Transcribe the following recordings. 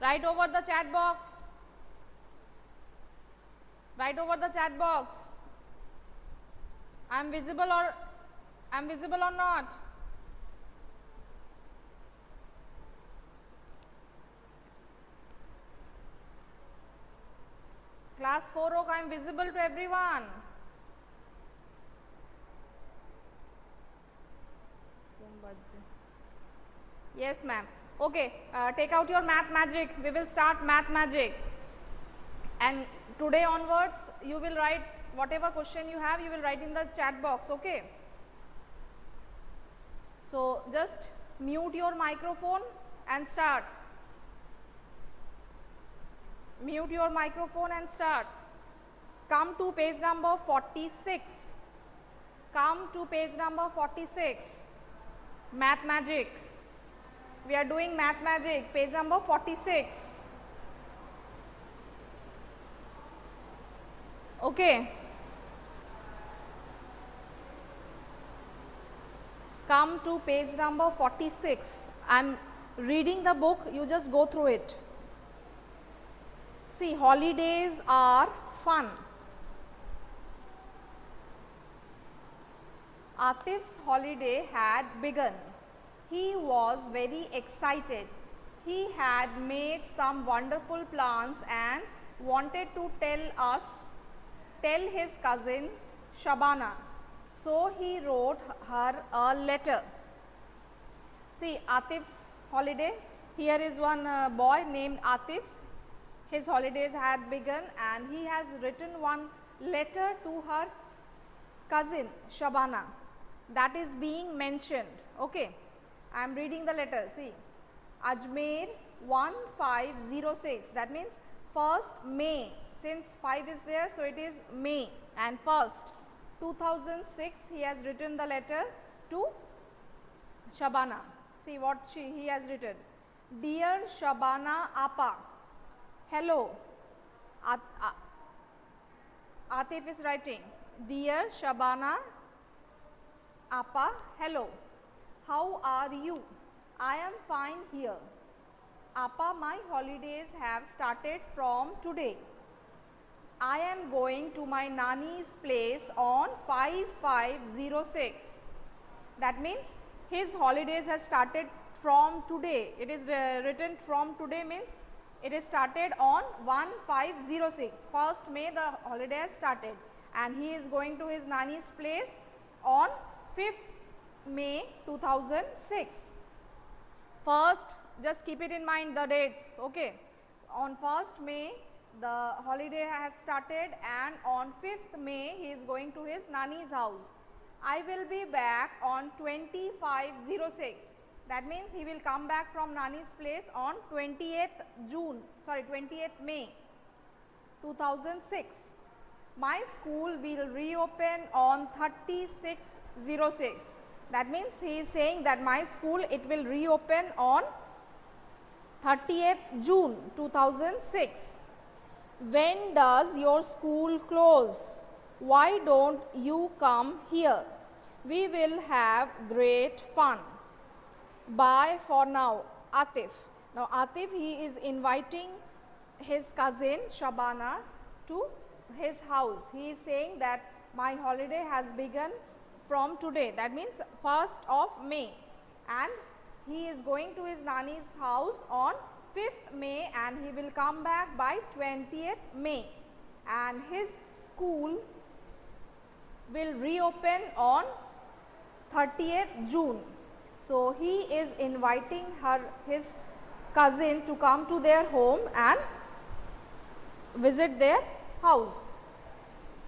Write over the chat box. Write over the chat box. I am visible or not? Class 4 Oak, I am visible to everyone. Yes, ma'am. Okay, take out your math magic. We will start math magic. And today onwards, you will write whatever question you have, you will write in the chat box. Okay. So just mute your microphone and start. Mute your microphone and start. Come to page number 46. Come to page number 46. Math magic. We are doing math magic. Page number 46. Okay. Come to page number 46. I am reading the book. You just go through it. See, holidays are fun. Atif's holiday had begun. He was very excited. He had made some wonderful plans and wanted to tell his cousin Shabana. So he wrote her a letter. See, Atif's holiday. Here is one boy named Atif. His holidays had begun and he has written one letter to her cousin Shabana. That is being mentioned. Okay. I am reading the letter. See, Ajmer 1506. That means 1st May. Since 5 is there, so it is May and 1st 2006. He has written the letter to Shabana. See what he has written. Dear Shabana Appa, hello. Atif is writing. Dear Shabana Appa, hello. How are you? I am fine here. Appa, my holidays have started from today. I am going to my Nani's place on 5506. That means his holidays has started from today. It is written from today means it is started on 1506. 1st May the holiday has started and he is going to his Nani's place on 5th May 2006. First, just keep it in mind the dates. Okay. On 1st May the holiday has started and on 5th May he is going to his Nani's house. I will be back on 2506. That means he will come back from Nani's place on 20th May 2006. My school will reopen on 3606. That means he is saying that my school it will reopen on 30th June 2006. When does your school close? Why don't you come here? We will have great fun. Bye for now, Atif. Now Atif, he is inviting his cousin Shabana to his house. He is saying that my holiday has begun from today. That means 1st of May and he is going to his Nani's house on 5th May and he will come back by 20th May and his school will reopen on 30th June. So he is inviting his cousin to come to their home and visit their house.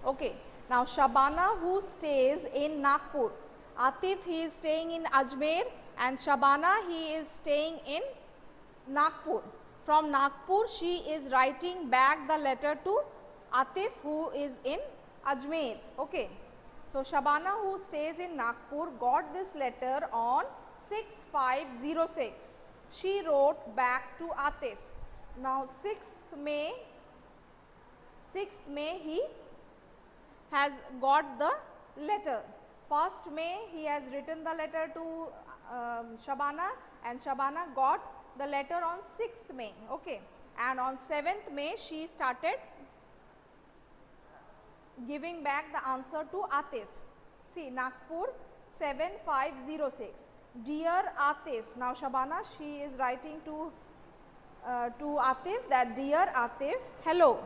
Okay. Now Shabana, who stays in Nagpur. Atif, he is staying in Ajmer and Shabana, he is staying in Nagpur. From Nagpur, she is writing back the letter to Atif, who is in Ajmer. Okay. So Shabana, who stays in Nagpur, got this letter on 6506. She wrote back to Atif. Now 6th May he has got the letter. 1st May he has written the letter to Shabana and Shabana got the letter on 6th May, okay, and on 7th May she started giving back the answer to Atif. See, Nagpur 7506. Dear Atif. Now Shabana, she is writing to Atif that dear Atif, hello.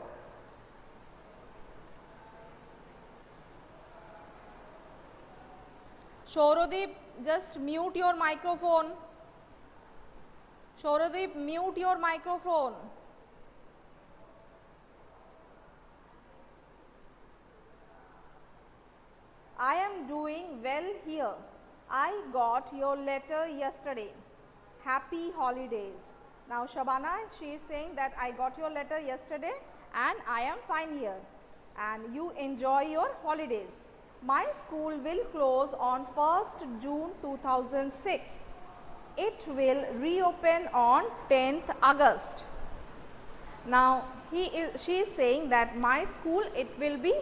Shaurodeep, just mute your microphone. Shaurodeep, mute your microphone. I am doing well here. I got your letter yesterday. Happy holidays. Now Shabana, she is saying that I got your letter yesterday and I am fine here. And you enjoy your holidays. My school will close on 1st June 2006. It will reopen on 10th August. Now she is saying that my school, it will be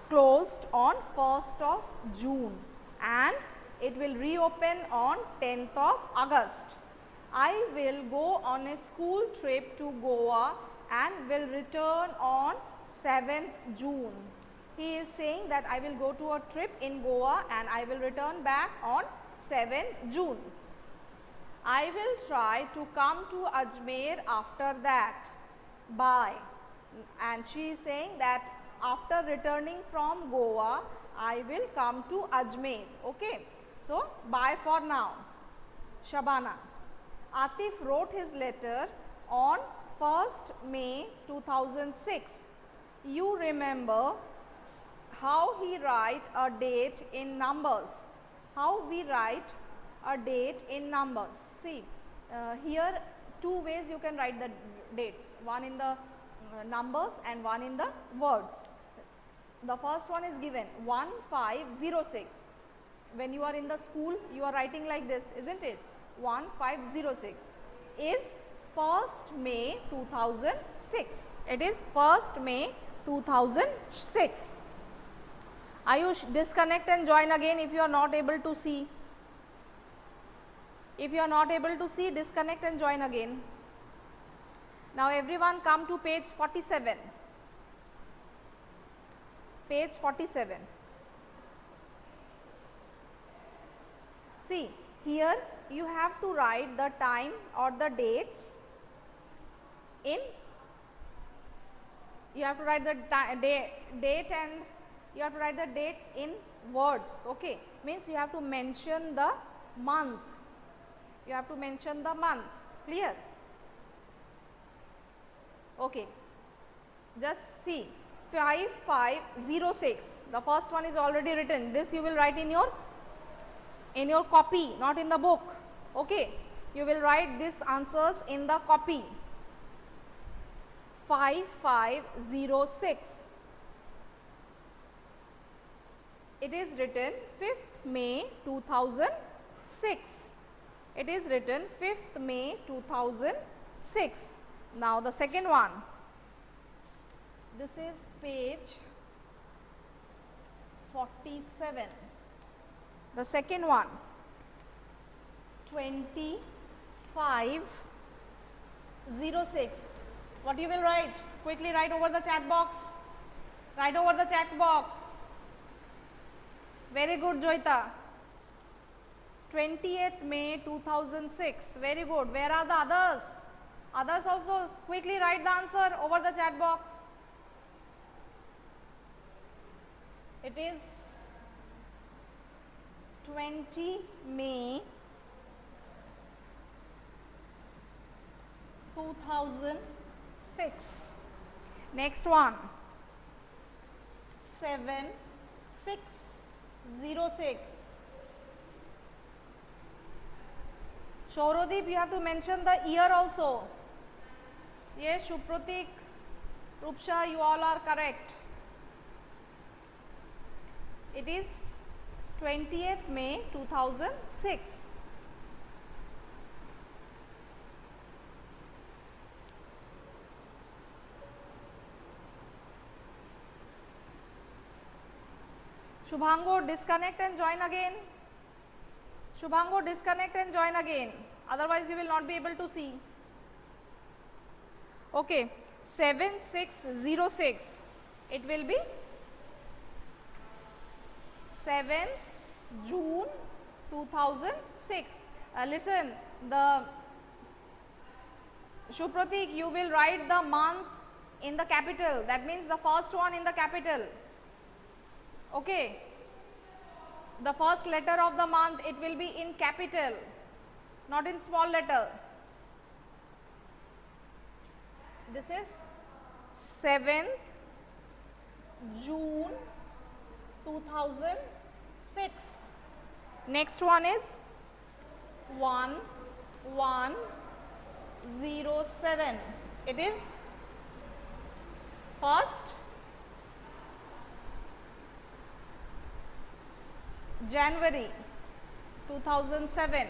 closed on 1st of June and it will reopen on 10th of August. I will go on a school trip to Goa and will return on 7th June. He is saying that I will go to a trip in Goa and I will return back on 7th June. I will try to come to Ajmer after that. Bye. And she is saying that after returning from Goa, I will come to Ajmer. Okay. So, bye for now. Shabana. Atif wrote his letter on 1st May 2006. You remember how he write a date in numbers. How we write a date in numbers. See, here two ways you can write the dates. One in the numbers and one in the words. The first one is given 1506. When you are in the school, you are writing like this, isn't it? 1506 is 1st May 2006. It is 1st May 2006. Ayush, disconnect and join again if you are not able to see. If you are not able to see, disconnect and join again. Now everyone come to page 47. Page 47. See, here you have to write the time or the dates in, you have to write the date and you have to write the dates in words, okay. Means you have to mention the month. You have to mention the month. Clear? Okay. Just see 5506. The first one is already written. This you will write in your copy, not in the book. Okay. You will write these answers in the copy. 5506. It is written 5th May 2006. It is written 5th May 2006. Now the second one. This is page 47. The second one. 2506. What you will write? Quickly write over the chat box. Write over the chat box. Very good, Joita. 20th May 2006. Very good. Where are the others? Others also quickly write the answer over the chat box. It is 20 May 2006. Next one. 7606. Shaurodeep, you have to mention the year also. Yes, Shupratik, Rupsha, you all are correct. It is 20th May 2006. Shubhango, disconnect and join again. Shubhango, disconnect and join again. otherwise you will not be able to see. Okay, 7606, it will be 7th June 2006. Listen, the Shupratik, you will write the month in the capital, that means the first one in the capital. Okay, the first letter of the month, it will be in capital, not in small letter. This is 7th June 2006. Next one is 1107. It is 1st January 2007.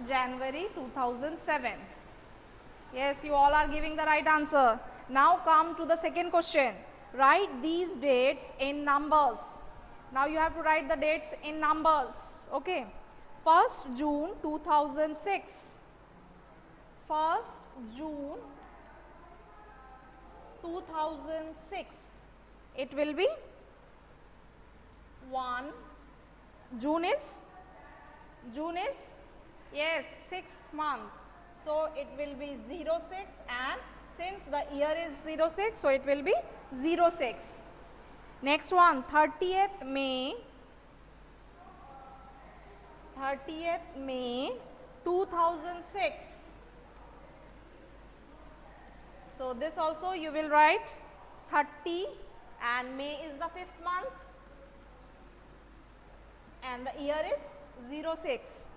January 2007. Yes, you all are giving the right answer. Now come to the second question. Write these dates in numbers. Now you have to write the dates in numbers. Okay. 1st June 2006. 1st June 2006. It will be 1. June is yes, 6th month. So it will be 06, and since the year is 06, so it will be 06. Next one, 30th May 2006. So this also you will write 30, and May is the 5th month and the year is 06.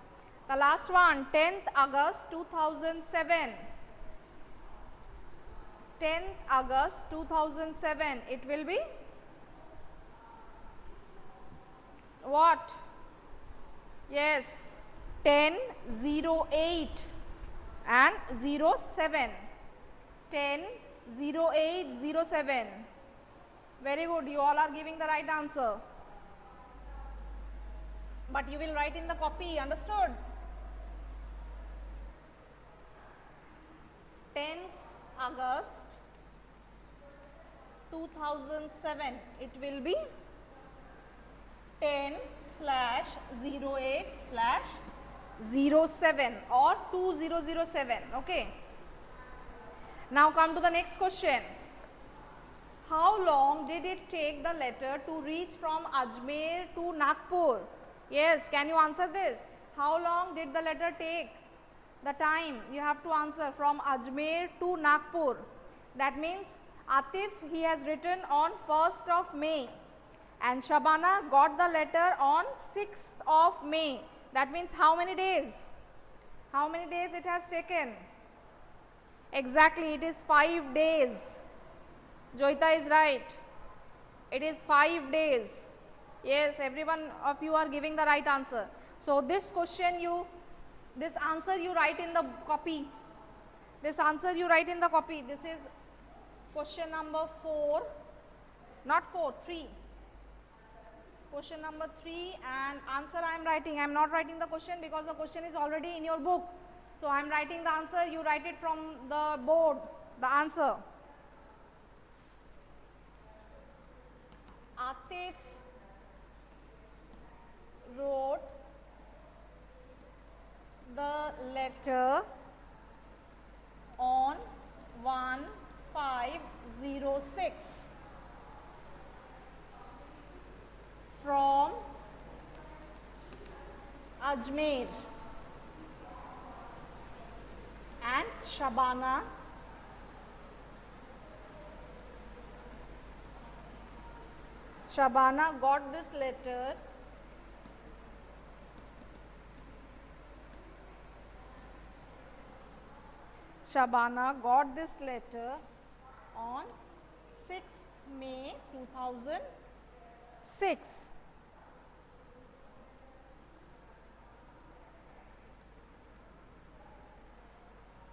The last one, 10th August 2007. 10th August 2007. It will be what? Yes, 1008 and 07. 100807. Very good. You all are giving the right answer. But you will write in the copy. Understood? 10th August 2007. It will be 10/08/07 or 2007. Okay. Now come to the next question. How long did it take the letter to reach from Ajmer to Nagpur? Yes, can you answer this? How long did the letter take? The time you have to answer from Ajmer to Nagpur. That means Atif, he has written on 1st of May and Shabana got the letter on 6th of May. That means how many days? How many days it has taken? Exactly, it is 5 days. Joita is right. It is 5 days. Yes, everyone of you are giving the right answer. So this question this answer you write in the copy. This answer you write in the copy. This is question number 4, not 4, 3. Question number 3, and answer I am writing. I am not writing the question because the question is already in your book. So I am writing the answer, you write it from the board, the answer. Atif wrote the letter on 1506 from Ajmer, and Shabana got this letter on 6th May 2006.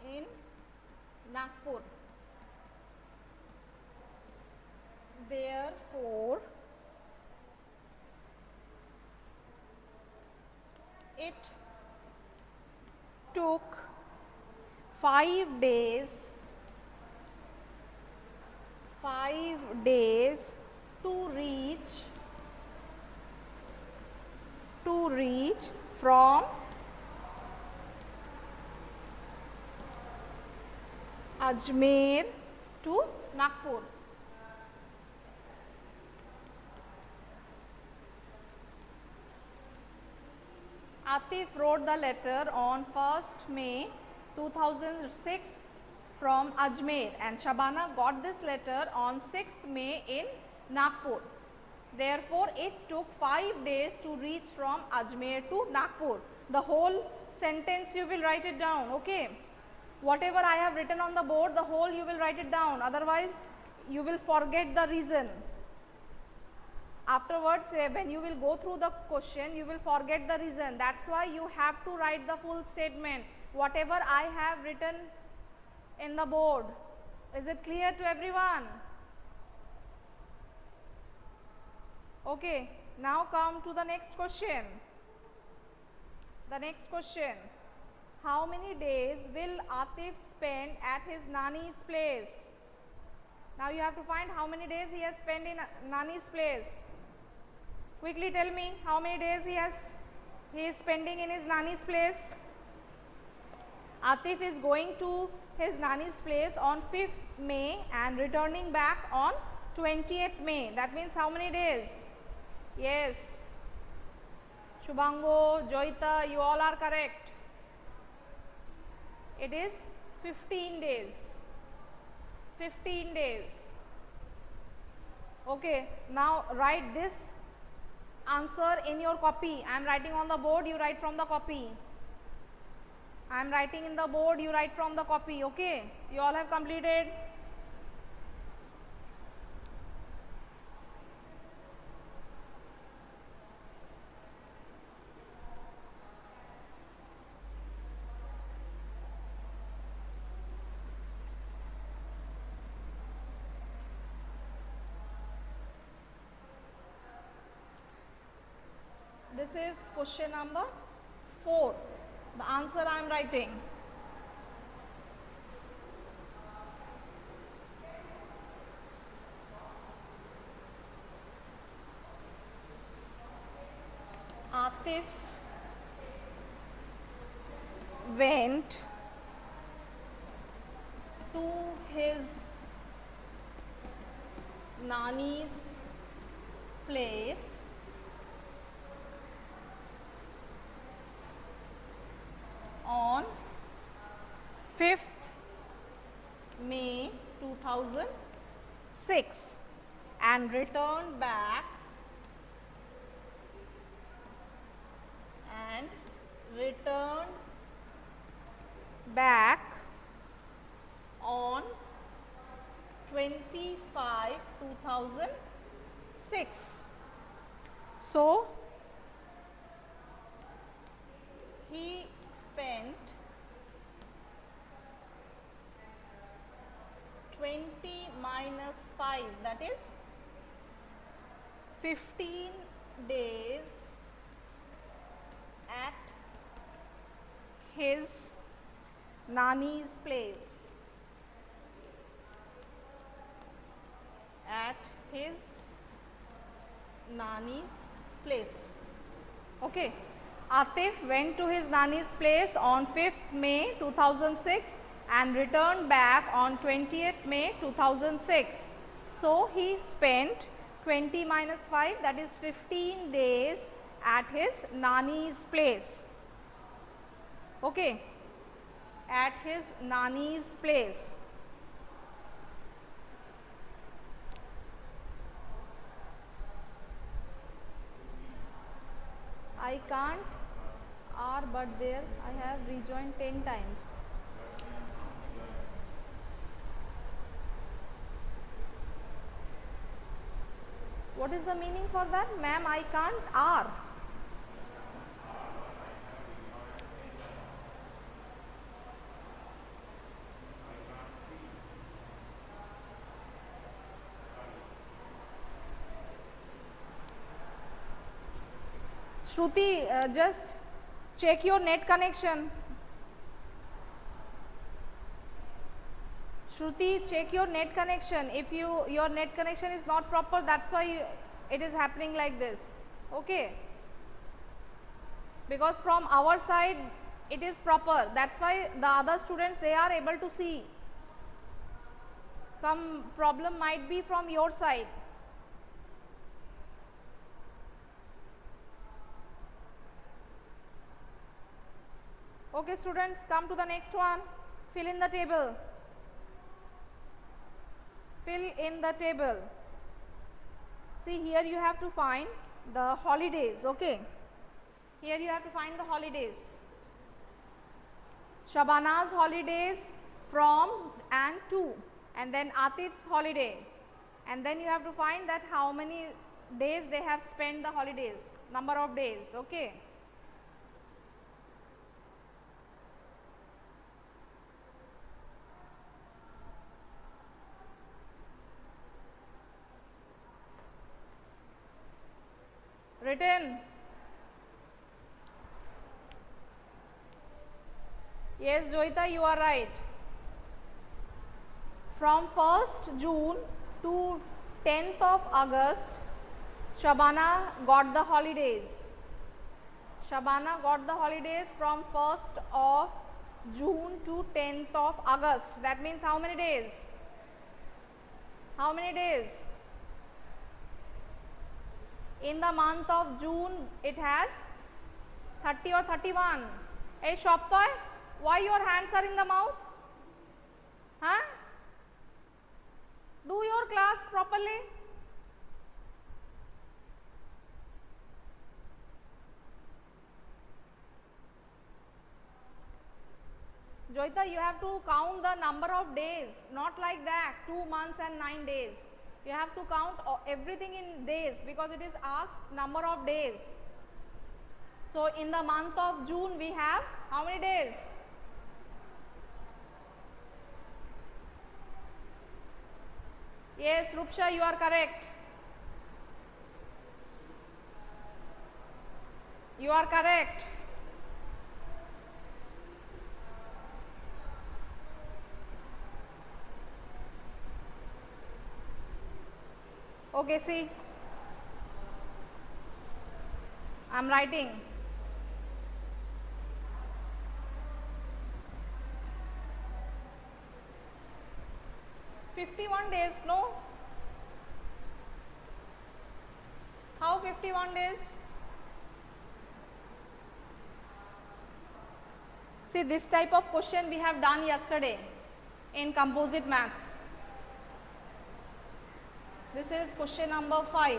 In Nagpur. Therefore, it took 5 days to reach from Ajmer to Nagpur. Atif wrote the letter on 1st May 2006 from Ajmer, and Shabana got this letter on 6th May in Nagpur. Therefore, it took 5 days to reach from Ajmer to Nagpur. The whole sentence you will write it down, okay? Whatever I have written on the board, the whole you will write it down, otherwise you will forget the reason. Afterwards, when you will go through the question, you will forget the reason. That's why you have to write the full statement, whatever I have written in the board. Is it clear to everyone? Okay, now come to the next question. The next question. How many days will Atif spend at his Nani's place? Now you have to find how many days he has spent in Nani's place. Quickly tell me how many days he is spending in his Nani's place. Atif is going to his Nani's place on 5th May and returning back on 20th May. That means how many days? Yes. Shubhango, Joita, you all are correct. It is 15 days. 15 days. Okay, now write this answer in your copy. I am writing on the board, you write from the copy. I am writing in the board, you write from the copy. Okay, you all have completed. This is question number 4. The answer I am writing. Atif went to his Nani's place on 5th May 2006 and returned back on 25 2006. So he spent 20 minus 5, that is 15 days at his Nani's place. At his Nani's place. Okay. Atif went to his Nani's place on 5th May 2006 and returned back on 20th May 2006. So he spent 20 minus 5, that is 15 days at his Nani's place. Okay. At his Nani's place. I can't are, but there I have rejoined 10 times. What is the meaning for that? Ma'am, I can't are. Shruti, just check your net connection. Shruti, check your net connection. If your net connection is not proper, that's why it is happening like this. Okay? Because from our side it is proper. That's why the other students, they are able to see. Some problem might be from your side. Okay, students, come to the next one. Fill in the table. Fill in the table. See, here you have to find the holidays. Okay, here you have to find the holidays. Shabana's holidays from and to, and then Atif's holiday, and then you have to find that how many days they have spent the holidays, number of days. Okay. Written. Yes, Joita, you are right. From 1st June to 10th of August, Shabana got the holidays. Shabana got the holidays from 1st of June to 10th of August. That means how many days? How many days? In the month of June, it has 30 or 31. Hey, Shoptoy, why your hands are in the mouth? Huh? Do your class properly. Joita, you have to count the number of days, not like that, 2 months and 9 days. You have to count everything in days because it is asked number of days. So, in the month of June, we have how many days? Yes, Rupsha, you are correct. You are correct. Okay, see, I am writing. "51 days, no? How 51 days? See, this type of question we have done yesterday in composite maths. This is question number 5.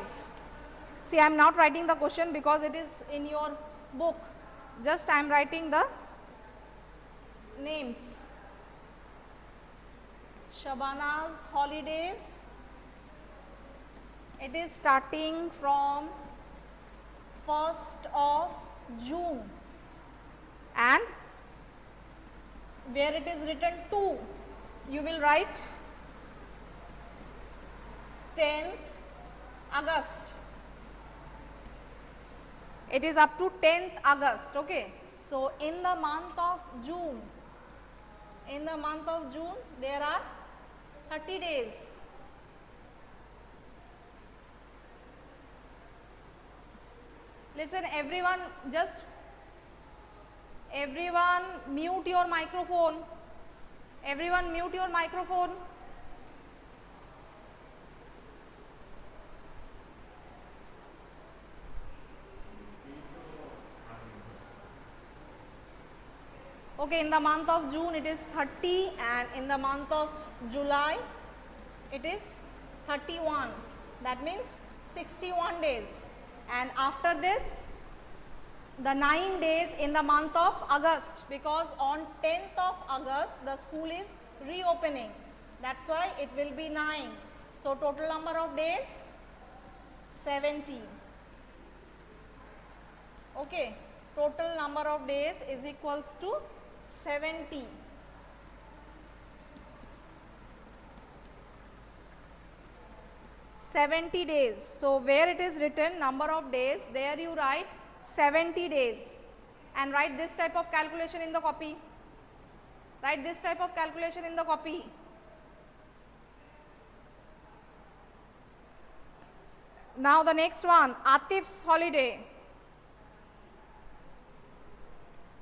See, I am not writing the question because it is in your book. Just I am writing the names. Shabana's holidays. It is starting from 1st of June, and where it is written to, you will write 10th August. It is up to 10th August. Okay. So, in the month of June, there are 30 days. Listen, everyone mute your microphone. Everyone mute your microphone. Okay, in the month of June it is 30, and in the month of July it is 31. That means 61 days. And after this, the 9 days in the month of August, because on 10th of August the school is reopening. That's why it will be 9. So, total number of days 70. Okay, total number of days is equals to 70. days. So, where it is written number of days, there you write 70 days. And write this type of calculation in the copy. Write this type of calculation in the copy. Now the next one, Atif's holiday.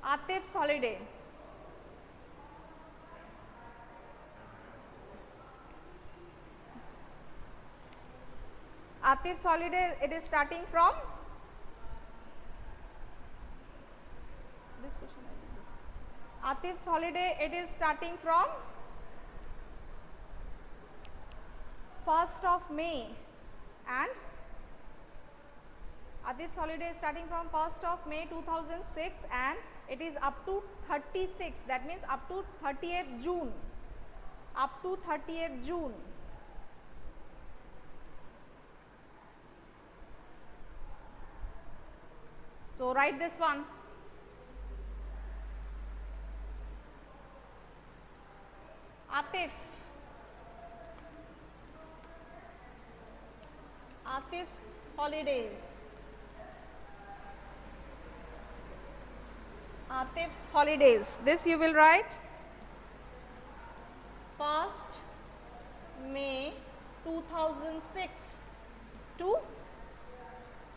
Atif's holiday. Atif's holiday, it is starting from this question. Atif's holiday, it is starting from 1st of May, and Atif's holiday is starting from 1st of May 2006 and it is up to 36, that means up to 30th June. Up to 30th June. So write this one. Atif's holidays. Atif's holidays. This you will write 1st May 2006 to,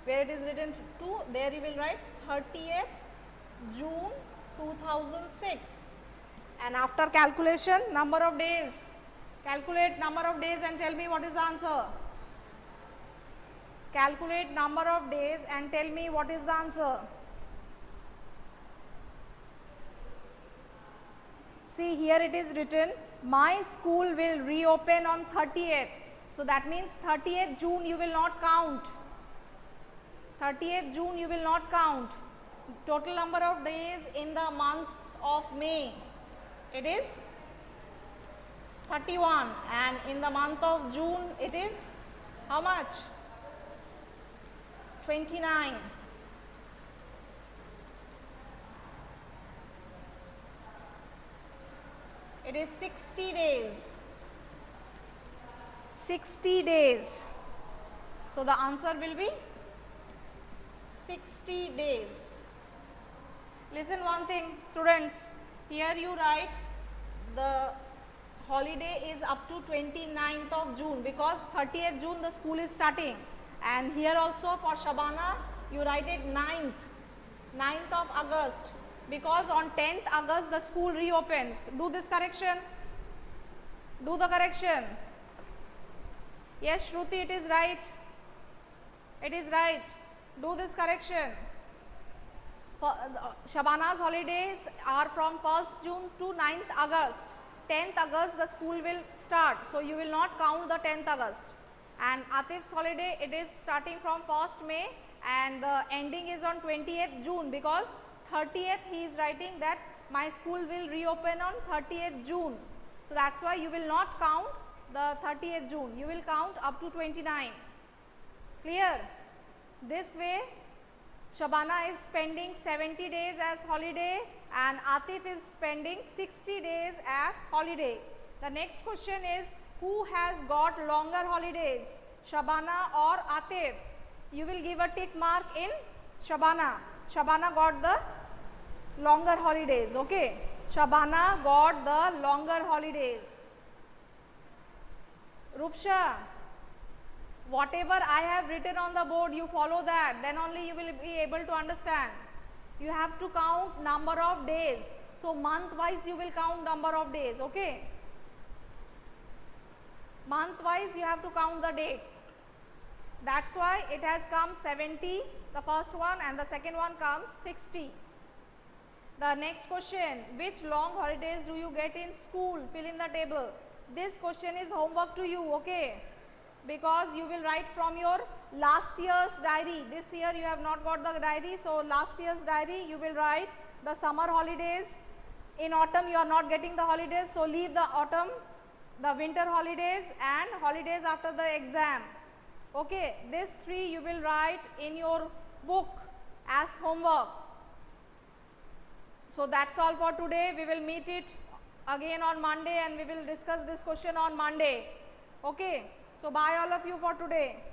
where it is written to, there you will write 30th June 2006. And after calculation, number of days. Calculate number of days and tell me what is the answer. Calculate number of days and tell me what is the answer. See, here it is written, my school will reopen on 30th. So that means 30th June you will not count. 30th June you will not count. Total number of days in the month of May, it is 31, and in the month of June it is how much? 29. It is 60 days. 60 days. So the answer will be 60 days. Listen one thing, students. Here you write the holiday is up to 29th of June because 30th June the school is starting. And here also for Shabana you write it 9th of August. Because on 10th August the school reopens. Do this correction. Do the correction. Yes, Shruti, it is right. It is right. Do this correction. Shabana's holidays are from 1st June to 9th August. 10th August the school will start. So you will not count the 10th August. And Atif's holiday, it is starting from 1st May and the ending is on 20th June because 30th he is writing that my school will reopen on 30th June. So that's why you will not count the 30th June. You will count up to 29. Clear? This way Shabana is spending 70 days as holiday and Atif is spending 60 days as holiday. The next question is, who has got longer holidays, Shabana or Atif? You will give a tick mark in Shabana. Shabana got the longer holidays, okay? Shabana got the longer holidays. Rupsha, whatever I have written on the board, you follow that, then only you will be able to understand. You have to count number of days. So month wise you will count number of days, okay? Month wise you have to count the dates. That's why it has come 70, the first one, and the second one comes 60. The next question, which long holidays do you get in school? Fill in the table. This question is homework to you, okay? Because you will write from your last year's diary. This year you have not got the diary, so last year's diary you will write the summer holidays. In autumn you are not getting the holidays, so leave the autumn, the winter holidays and holidays after the exam. Okay, these three you will write in your book as homework. So that's all for today. We will meet it again on Monday and we will discuss this question on Monday. Okay, so bye all of you for today.